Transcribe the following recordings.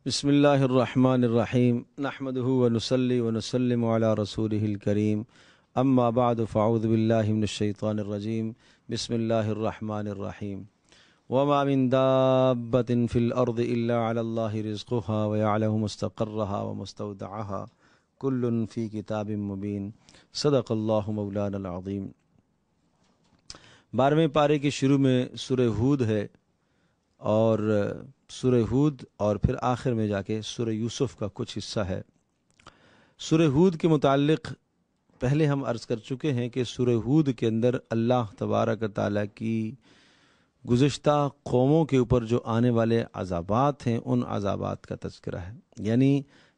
بسم اللہ الرحمن الرحیم نحمده ونصلی ونسلم علی رسوله الکریم اما بعد فاعوذ باللہ من الشیطان الرجیم بسم اللہ الرحمن الرحیم وما من دابة في الأرض إلا على الله رزقها ويعلم مستقرها ومستودعها كل في كتاب مبين صدق اللہ مولانا العظیم۔ 12ویں پارے کے شروع میں سورہ ہود ہے، اور سورہ ہود اور پھر آخر میں جا کے سورہ یوسف کا کچھ حصہ ہے۔ سورہ ہود کے متعلق پہلے ہم عرض کر چکے ہیں کہ سورہ ہود کے اندر اللہ تبارک و تعالیٰ کی گزشتہ قوموں کے اوپر جو آنے والے عذابات ہیں ان عذابات کا تذکرہ ہے، یعنی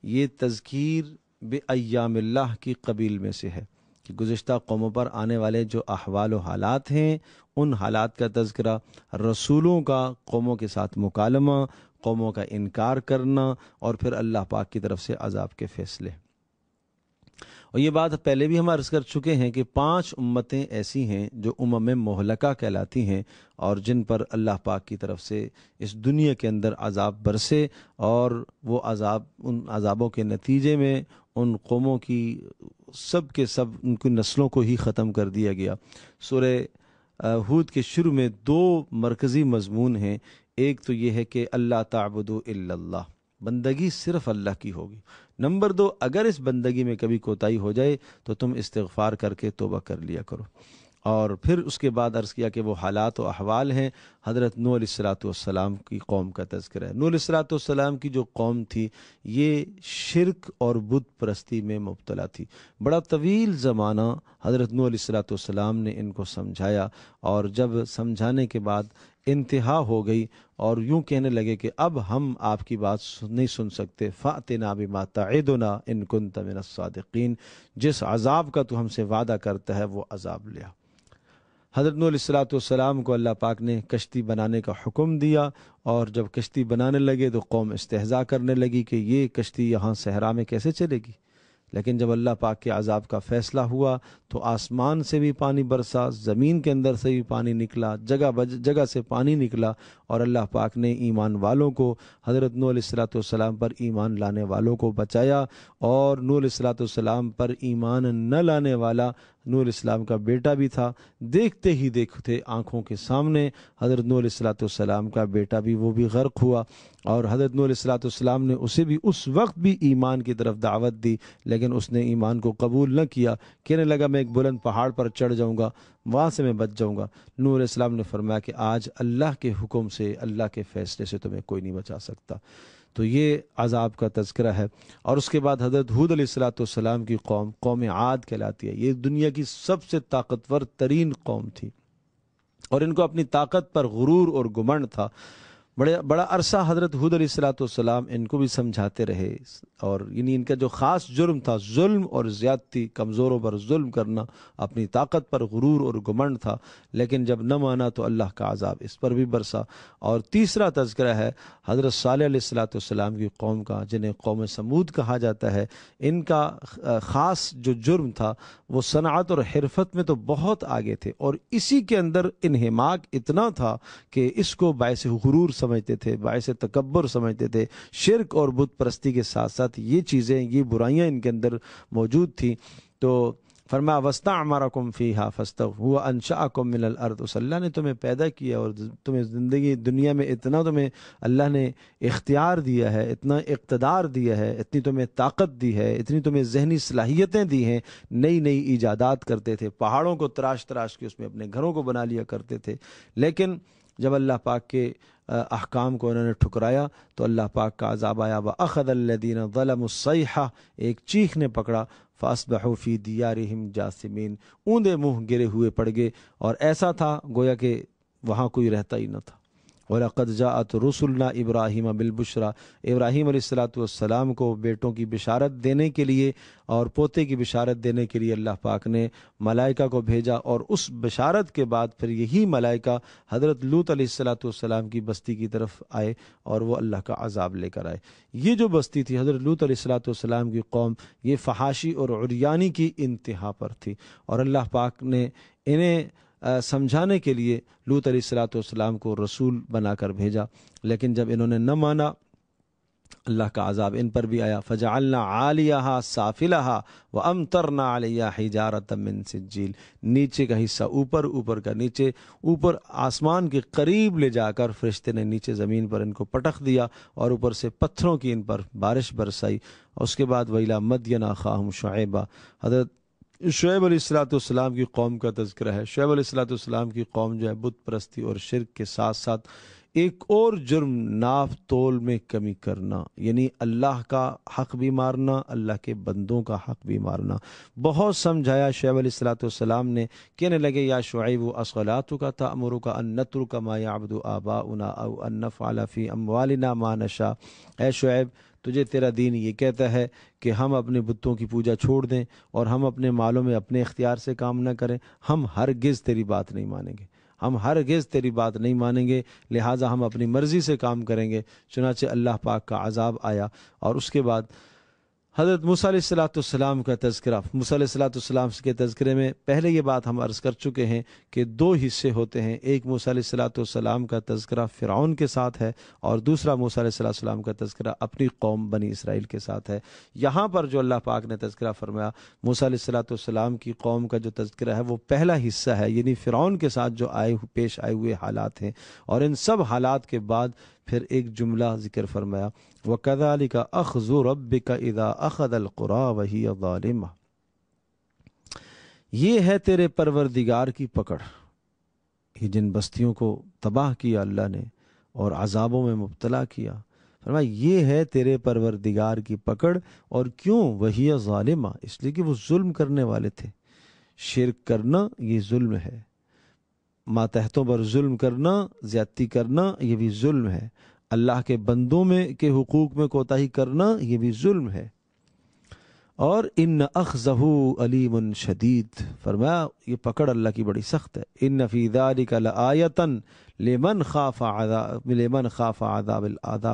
یہ تذکیر بایام اللہ کی قبیل میں سے ہے کہ گزشتہ قوموں پر آنے والے جو احوال و حالات ہیں ان حالات کا تذکرہ، رسولوں کا قوموں کے ساتھ مکالمہ، قوموں کا انکار کرنا، اور پھر اللہ پاک کی طرف سے عذاب کے فیصلے۔ اور یہ بات پہلے بھی ہم عرض کر چکے ہیں کہ 5 امتیں ایسی ہیں جو مہلکہ کہلاتی ہیں، اور جن پر اللہ پاک کی طرف سے اس دنیا کے اندر عذاب برسے، اور وہ عذاب ان عذابوں کے نتیجے میں ان قوموں کی سب کے سب ان کی نسلوں کو ہی ختم کر دیا گیا۔ سورہ ہود کے شروع میں 2 مرکزی مضمون ہیں۔ ایک تو یہ ہے کہ اللہ تعبدوا الا اللہ، بندگی صرف اللہ کی ہوگی۔ نمبر 2، اگر اس بندگی میں کبھی کوتاہی ہو جائے تو تم استغفار کر کے توبہ کر لیا کرو۔ اور پھر اس کے بعد عرض کیا کہ وہ حالات و احوال ہیں۔ حضرت نوح علیہ الصلوۃ والسلام کی قوم کا تذکرہ ہے۔ نوح علیہ الصلوۃ والسلام کی جو قوم تھی یہ شرک اور بت پرستی میں مبتلا تھی۔ بڑا طویل زمانہ حضرت نوح علیہ الصلوۃ والسلام نے ان کو سمجھایا، اور جب سمجھانے کے بعد انتہا ہو گئی اور یوں کہنے لگے کہ اب ہم آپ کی بات نہیں سن سکتے، فَأْتِنَا بِمَا تَعِدُنَا إِن كُنتَ مِنَ الصَّادِقِينَ، جس عذاب کا تو ہم سے وعدہ کرتا ہے وہ عذاب لیا۔ حضرت نوح علیہ الصلوۃ والسلام کو اللہ پاک نے کشتی بنانے کا حکم دیا، اور جب کشتی بنانے لگے تو قوم استہزاء کرنے لگی کہ یہ کشتی یہاں صحرا میں کیسے چلے گی۔ لیکن جب اللہ پاک کے عذاب کا فیصلہ ہوا تو آسمان سے بھی پانی برسا، زمین کے اندر سے بھی پانی نکلا، جگہ سے پانی نکلا، اور اللہ پاک نے ایمان والوں کو، حضرت نوح علیہ الصلوۃ والسلام پر ایمان لانے والوں کو بچایا۔ اور نوح علیہ الصلوۃ والسلام پر ایمان نہ لانے والا نوح علیہ السلام کا بیٹا بھی تھا، دیکھتے ہی دیکھتے آنکھوں کے سامنے حضرت نوح علیہ الصلوۃ والسلام کا بیٹا بھی وہ بھی غرق ہوا، اور حضرت نوح علیہ الصلوۃ والسلام نے اسے بھی اس وقت بھی ایمان کی طرف دعوت دی، لیکن اس نے ایمان کو قبول نہ کیا، کہنے لگا میں ایک بلند پہاڑ پر چڑھ جاؤں گا، وہاں سے میں بچ جاؤں گا۔ نوح علیہ السلام نے فرمایا کہ آج اللہ کے حکم سے، اللہ کے فیصلے سے تمہیں کوئی نہیں بچا سکتا۔ تو یہ عذاب کا تذکرہ ہے۔ اور اس کے بعد حضرت ہود علیہ الصلوۃ والسلام کی قوم عاد کہلاتی ہے۔ یہ دنیا کی سب سے طاقتور ترین قوم تھی، اور ان کو اپنی طاقت پر غرور اور گمنڈ تھا۔ بڑا عرصہ حضرت ہود علیہ الصلوۃ والسلام ان کو بھی سمجھاتے رہے، اور یعنی ان کا جو خاص جرم تھا ظلم اور زیادتی، کمزوروں پر ظلم کرنا، اپنی طاقت پر غرور اور گمنڈ تھا، لیکن جب نہ مانا تو اللہ کا عذاب اس پر بھی برسا۔ اور تیسرا تذکرہ ہے حضرت صالح علیہ الصلوۃ والسلام کی قوم کا، جنہیں قوم سمود کہا جاتا ہے۔ ان کا خاص جو جرم تھا وہ صنعت اور حرفت میں تو بہت آگے تھے، اور اسی کے اندر انہماک اتنا تھا کہ اس کو باعث غرور سمجھتے تھے، باعث تکبر سمجھتے تھے۔ شرک اور بت پرستی کے ساتھ ساتھ یہ چیزیں، یہ برائیاں ان کے اندر موجود تھیں۔ تو فرمایا وَاسْتَعْمَرَكُمْ فِيهَا فَاسْتَغْفِرُوا وَأَنشَأَكُم مِّنَ الْأَرْضِ، اس اللہ نے تمہیں پیدا کیا اور تمہیں زندگی دنیا میں اتنا تمہیں اللہ نے اختیار دیا ہے، اتنا اقتدار دیا ہے، اتنی تمہیں طاقت دی ہے، اتنی تمہیں ذہنی صلاحیتیں دی ہیں، نئی نئی ایجادات کرتے تھے، پہاڑوں کو تراش تراش کے اس میں اپنے گھروں کو بنا لیا کرتے تھے، لیکن جب اللہ پاک کے احکام کو انہوں نے ٹھکرایا تو اللہ پاک کا عذاب آیا۔ وَأَخَذَ الَّذِينَ ظَلَمُوا الصَّيْحَةُ، ایک چیخ نے پکڑا، فَأَصْبَحُوا فِي دِيَارِهِمْ جَاثِمِينَ، اوندے منہ گرے ہوئے پڑ گئے، اور ایسا تھا گویا کہ وہاں کوئی رہتا ہی نہ تھا۔ وَلَقَدْ جَاءَتْ رُسُلُنَا إِبْرَاهِيمَ بِالْبُشْرَى، ابراہیم علیہ الصلوۃ والسلام کو بیٹوں کی بشارت دینے کے لیے اور پوتے کی بشارت دینے کے لیے اللہ پاک نے ملائکہ کو بھیجا، اور اس بشارت کے بعد پھر یہی ملائکہ حضرت لوط علیہ الصلوۃ والسلام کی بستی کی طرف آئے، اور وہ اللہ کا عذاب لے کر آئے۔ یہ جو بستی تھی حضرت لوط علیہ الصلوۃ والسلام کی قوم، یہ فحاشی اور عریانی کی انتہا پر تھی، اور اللہ پاک نے انہیں سمجھانے کے لیے لوط علیہ الصلوۃ والسلام کو رسول بنا کر بھیجا، لیکن جب انہوں نے نہ مانا، اللہ کا عذاب ان پر بھی آیا. فجعلنا عالیہا سافلہا وامطرنا علیہا حجارۃ من سجیل. نیچے کا حصہ اوپر، اوپر کا نیچے، اوپر آسمان کے قریب لے جا کر فرشتے نے نیچے زمین پر ان کو پٹخ دیا اور اوپر سے پتھروں کی ان پر بارش برسائی. اور اس کے بعد وَإِلَىٰ مَدْيَنَ أَخَاهُمْ شُعَيْبًا، حضرت شعیب علیہ السلام کی قوم کا تذکرہ ہے. شعیب علیہ السلام کی قوم جو ہے بت پرستی اور شرک کے ساتھ ساتھ ایک اور جرم ناف تول میں کمی کرنا، یعنی اللہ کا حق بھی مارنا، اللہ کے بندوں کا حق بھی مارنا. بہت سمجھایا شعیب علیہ السلام نے. کہنے لگے یا شعیب اصلاتک تأمرک ان نترک ما یعبد آباؤنا او ان نفعل فی اموالنا ما نشاء. اے شعیب، تجھے تیرا دین یہ کہتا ہے کہ ہم اپنے بتوں کی پوجا چھوڑ دیں اور ہم اپنے مالوں میں اپنے اختیار سے کام نہ کریں. ہم ہرگز تیری بات نہیں مانیں گے، ہم ہرگز تیری بات نہیں مانیں گے، لہٰذا ہم اپنی مرضی سے کام کریں گے. چنانچہ اللہ پاک کا عذاب آیا. اور اس کے بعد حضرت موسیٰ علیہ السلام کا تذکرہ. موسیٰ علیہ السلام کے تذکرے میں پہلے یہ بات ہم عرض کر چکے ہیں کہ دو حصے ہوتے ہیں. ایک موسیٰ علیہ السلام کا تذکرہ فرعون کے ساتھ ہے اور دوسرا موسیٰ علیہ السلام کا تذکرہ اپنی قوم بنی اسرائیل کے ساتھ ہے. یہاں پر جو اللہ پاک نے تذکرہ فرمایا موسیٰ علیہ السلام کی قوم کا جو تذکرہ ہے وہ پہلا حصہ ہے، یعنی فرعون کے ساتھ جو پیش آئے ہوئے حالات ہیں. اور ان سب حالات کے بعد پھر ایک جملہ ذکر فرمایا وَكَذَلِكَ أَخْذُ رَبِّكَ إِذَا أَخَذَ الْقُرَىٰ وَهِيَ ظَالِمَةٌ. یہ ہے تیرے پروردگار کی پکڑ، یہ جن بستیوں کو تباہ کیا اللہ نے اور عذابوں میں مبتلا کیا. فرمایا یہ ہے تیرے پروردگار کی پکڑ. اور کیوں؟ وَهِيَ ظَالِمَةٌ، اس لیے کہ وہ ظلم کرنے والے تھے. شرک کرنا یہ ظلم ہے، ماتحتوں پر ظلم کرنا، زیادتی کرنا یہ بھی ظلم ہے، اللہ کے بندوں میں کے حقوق میں کوتاہی کرنا یہ بھی ظلم ہے. اور ان اخذہ علیم شدید، فرمایا یہ پکڑ اللہ کی بڑی سخت ہے. ان فی ذلک لآیۃ لمن خاف عذاب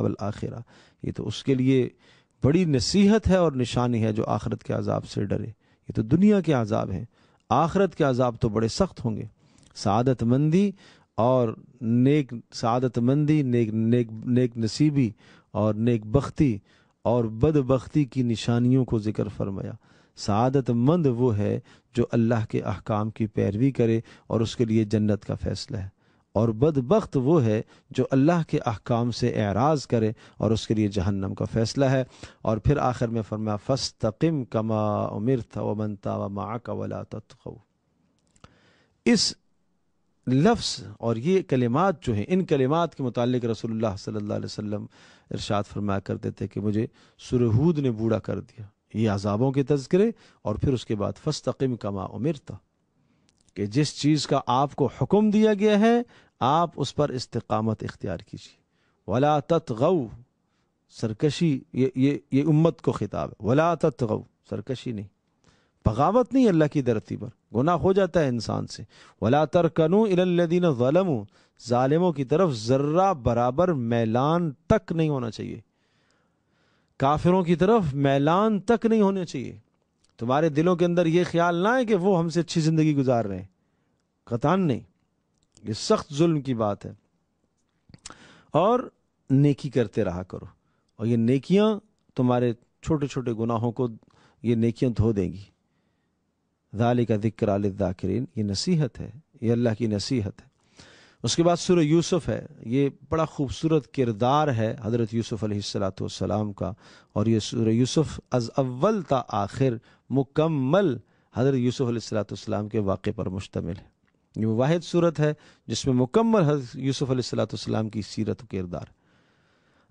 الآخرہ، یہ تو اس کے لیے بڑی نصیحت ہے اور نشانی ہے جو آخرت کے عذاب سے ڈرے. یہ تو دنیا کے عذاب ہیں، آخرت کے عذاب تو بڑے سخت ہوں گے. سعادت مندی اور نیک نصیبی اور نیک بختی اور بد بختی کی نشانیوں کو ذکر فرمایا. سعادت مند وہ ہے جو اللہ کے احکام کی پیروی کرے اور اس کے لیے جنت کا فیصلہ ہے، اور بدبخت وہ ہے جو اللہ کے احکام سے اعراض کرے اور اس کے لیے جہنم کا فیصلہ ہے. اور پھر آخر میں فرمایا فاستقم کما امرت ومن تاب معک ولا تطغوا. اس لفظ اور یہ کلمات جو ہیں، ان کلمات کے متعلق رسول اللہ صلی اللہ علیہ وسلم ارشاد فرمایا کرتے تھے کہ مجھے سورہ ہود نے بوڑھا کر دیا. یہ عذابوں کے تذکرے اور پھر اس کے بعد فاستقم کما امرت، کہ جس چیز کا آپ کو حکم دیا گیا ہے آپ اس پر استقامت اختیار کیجیے. ولا تطغوا، سرکشی، یہ امت کو خطاب ہے. ولا تطغوا، سرکشی نہیں، بغاوت نہیں اللہ کی دھرتی پر، گناہ ہو جاتا ہے انسان سے. ولا ترکنوا الی الذین ظلموا، ظالموں کی طرف ذرہ برابر میلان تک نہیں ہونا چاہیے، کافروں کی طرف میلان تک نہیں ہونے چاہیے. تمہارے دلوں کے اندر یہ خیال نہ ہے کہ وہ ہم سے اچھی زندگی گزار رہے ہیں، قطعاً نہیں. یہ سخت ظلم کی بات ہے. اور نیکی کرتے رہا کرو، اور یہ نیکیاں تمہارے چھوٹے چھوٹے گناہوں کو یہ نیکیاں دھو دیں گی. ذالک ذکری للذاکرین، یہ نصیحت ہے، یہ اللہ کی نصیحت ہے. اس کے بعد سورہ یوسف ہے. یہ بڑا خوبصورت کردار ہے حضرت یوسف علیہ السلام کا. اور یہ سورہ یوسف از اول تا آخر مکمل حضرت یوسف علیہ السلام کے واقعے پر مشتمل ہے. یہ واحد صورت ہے جس میں مکمل حضرت یوسف علیہ السلام کی سیرت و کردار.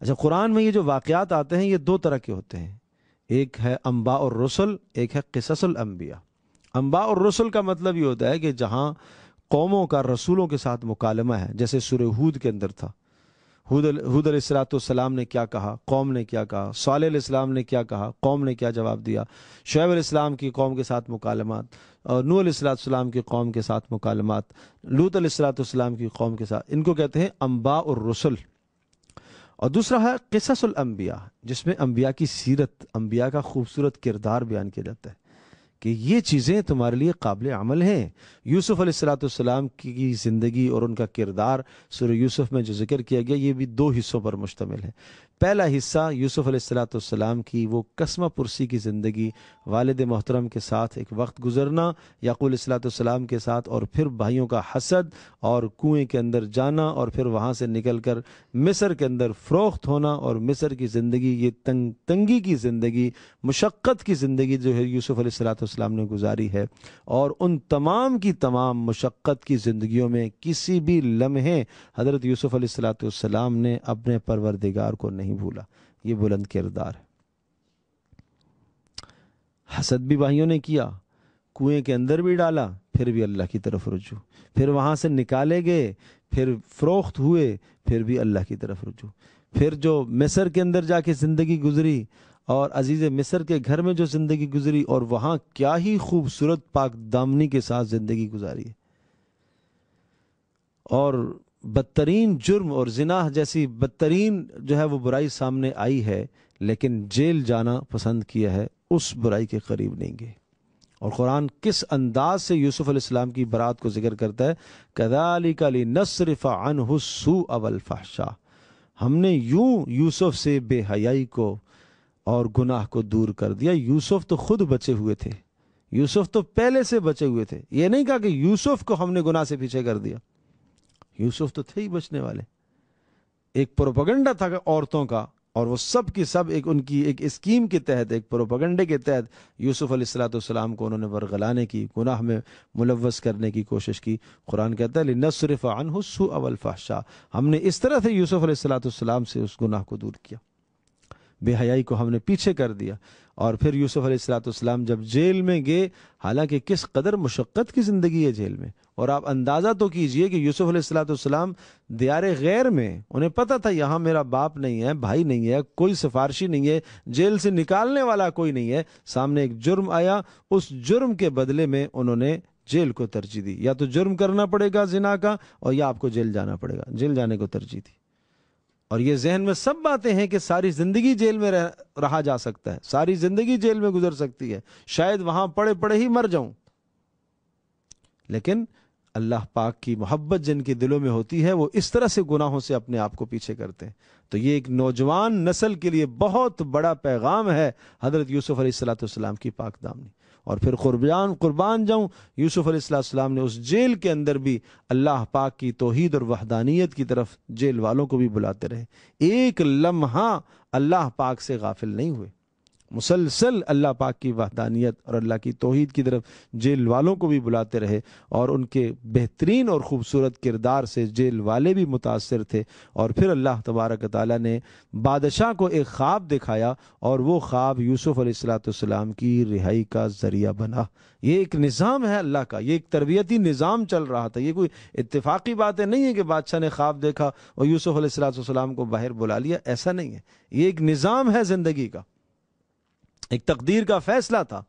اچھا، قرآن میں یہ جو واقعات آتے ہیں یہ دو طرح کے ہوتے ہیں. ایک ہے انباء الرسل، ایک ہے قصص الانبیاء. انباء الرسل کا مطلب یہ ہوتا ہے کہ جہاں قوموں کا رسولوں کے ساتھ مکالمہ ہے، جیسے سورہ ہود کے اندر تھا. ہود علیہ السلام نے کیا کہا، قوم نے کیا کہا. صالح علیہ السلام نے کیا کہا، قوم نے کیا جواب دیا. شعیب علیہ السلام کی قوم کے ساتھ مکالمات، اور نوح علیہ السلام کی قوم کے ساتھ مکالمات، لوط علیہ السلام کی قوم کے ساتھ. ان کو کہتے ہیں انباء الرسل. اور دوسرا ہے قصص الانبیاء، جس میں انبیاء کی سیرت، انبیاء کا خوبصورت کردار بیان کیا جاتا ہے کہ یہ چیزیں تمہارے لیے قابل عمل ہیں. یوسف علیہ السلام کی زندگی اور ان کا کردار سورہ یوسف میں جو ذکر کیا گیا یہ بھی دو حصوں پر مشتمل ہے. پہلا حصہ یوسف علیہ السلام کی وہ قسمہ پرسی کی زندگی، والد محترم کے ساتھ ایک وقت گزرنا یعقوب علیہ السلام کے ساتھ، اور پھر بھائیوں کا حسد اور کنویں کے اندر جانا، اور پھر وہاں سے نکل کر مصر کے اندر فروخت ہونا، اور مصر کی زندگی، یہ تنگی کی زندگی، مشقت کی زندگی جو ہے یوسف علیہ السلام نے گزاری ہے، اور ان تمام کی تمام مشقت کی زندگیوں میں کسی بھی لمحے حضرت یوسف علیہ السلام نے اپنے پروردگار کو نہیں بھولا۔ یہ بلند کردار ہے۔ حسد بھی بھائیوں نے کیا، کنویں کے اندر بھی ڈالا، پھر بھی اللہ کی طرف رجوع، پھر وہاں سے نکالے گئے، پھر فروخت ہوئے، پھر بھی اللہ کی طرف رجوع، پھر جو مصر کے اندر جا کے زندگی گزری اور عزیز مصر کے گھر میں جو زندگی گزری، اور وہاں کیا ہی خوبصورت پاک دامنی کے ساتھ زندگی گزاری ہے، اور بدترین جرم اور زنا جیسی بدترین جو ہے وہ برائی سامنے آئی ہے، لیکن جیل جانا پسند کیا ہے، اس برائی کے قریب نہیں گئے۔ اور قرآن کس انداز سے یوسف علیہ السلام کی برات کو ذکر کرتا ہے، کذالک لنصرف عنہ السوء والفحشاء، ہم نے یوں یوسف سے بے حیائی کو اور گناہ کو دور کر دیا۔ یوسف تو خود بچے ہوئے تھے، یوسف تو پہلے سے بچے ہوئے تھے، یہ نہیں کہا کہ یوسف کو ہم نے گناہ سے پیچھے کر دیا، یوسف تو تھے ہی بچنے والے۔ ایک پروپیگنڈا تھا کہ عورتوں کا، اور وہ سب کی سب ایک ان کی ایک اسکیم کے تحت، ایک پروپیگنڈے کے تحت یوسف علیہ السلام کو انہوں نے ورغلانے کی، گناہ میں ملوث کرنے کی کوشش کی۔ قرآن کہتا ہے لنصرف عنہ السوء والفحشاء، ہم نے اس طرح سے یوسف علیہ السلام سے اس گناہ کو دور کیا، بے حیائی کو ہم نے پیچھے کر دیا۔ اور پھر یوسف علیہ السلام جب جیل میں گئے، حالانکہ کس قدر مشقت کی زندگی ہے جیل میں، اور آپ اندازہ تو کیجئے کہ یوسف علیہ السلام دیار غیر میں، انہیں پتہ تھا یہاں میرا باپ نہیں ہے، بھائی نہیں ہے، کوئی سفارشی نہیں ہے، جیل سے نکالنے والا کوئی نہیں ہے، سامنے ایک جرم آیا، اس جرم کے بدلے میں انہوں نے جیل کو ترجیح دی، یا تو جرم کرنا پڑے گا زنا کا، اور یا آپ کو جیل جانا پڑے گا، جیل جانے کو ترجیح دی۔ اور یہ ذہن میں سب باتیں ہیں کہ ساری زندگی جیل میں رہا جا سکتا ہے، ساری زندگی جیل میں گزر سکتی ہے، شاید وہاں پڑے پڑے ہی مر جاؤں، لیکن اللہ پاک کی محبت جن کے دلوں میں ہوتی ہے وہ اس طرح سے گناہوں سے اپنے آپ کو پیچھے کرتے ہیں۔ تو یہ ایک نوجوان نسل کے لیے بہت بڑا پیغام ہے حضرت یوسف علیہ السلام کی پاک دامنی۔ اور پھر قربان جاؤں، یوسف علیہ السلام نے اس جیل کے اندر بھی اللہ پاک کی توحید اور وحدانیت کی طرف جیل والوں کو بھی بلاتے رہے، ایک لمحہ اللہ پاک سے غافل نہیں ہوئے، مسلسل اللہ پاک کی وحدانیت اور اللہ کی توحید کی طرف جیل والوں کو بھی بلاتے رہے، اور ان کے بہترین اور خوبصورت کردار سے جیل والے بھی متاثر تھے۔ اور پھر اللہ تبارک تعالیٰ نے بادشاہ کو ایک خواب دکھایا، اور وہ خواب یوسف علیہ السلام کی رہائی کا ذریعہ بنا۔ یہ ایک نظام ہے اللہ کا، یہ ایک تربیتی نظام چل رہا تھا، یہ کوئی اتفاقی باتیں نہیں ہے کہ بادشاہ نے خواب دیکھا اور یوسف علیہ السلام کو باہر بلا لیا، ایسا نہیں ہے، یہ ایک نظام ہے زندگی کا، ایک تقدیر کا فیصلہ تھا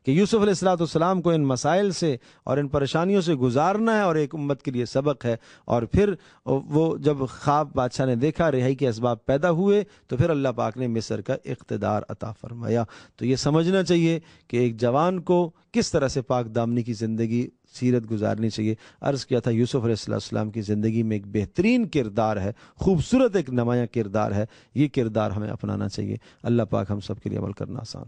کہ یوسف علیہ السلام کو ان مسائل سے اور ان پریشانیوں سے گزارنا ہے، اور ایک امت کے لیے سبق ہے۔ اور پھر وہ جب خواب بادشاہ نے دیکھا، رہائی کے اسباب پیدا ہوئے، تو پھر اللہ پاک نے مصر کا اقتدار عطا فرمایا۔ تو یہ سمجھنا چاہیے کہ ایک جوان کو کس طرح سے پاک دامنی کی زندگی سیرت گزارنی چاہیے۔ عرض کیا تھا یوسف علیہ السلام کی زندگی میں ایک بہترین کردار ہے، خوبصورت ایک نمایاں کردار ہے، یہ کردار ہمیں اپنانا چاہیے۔ اللہ پاک ہم سب کے لیے عمل کرنا آسان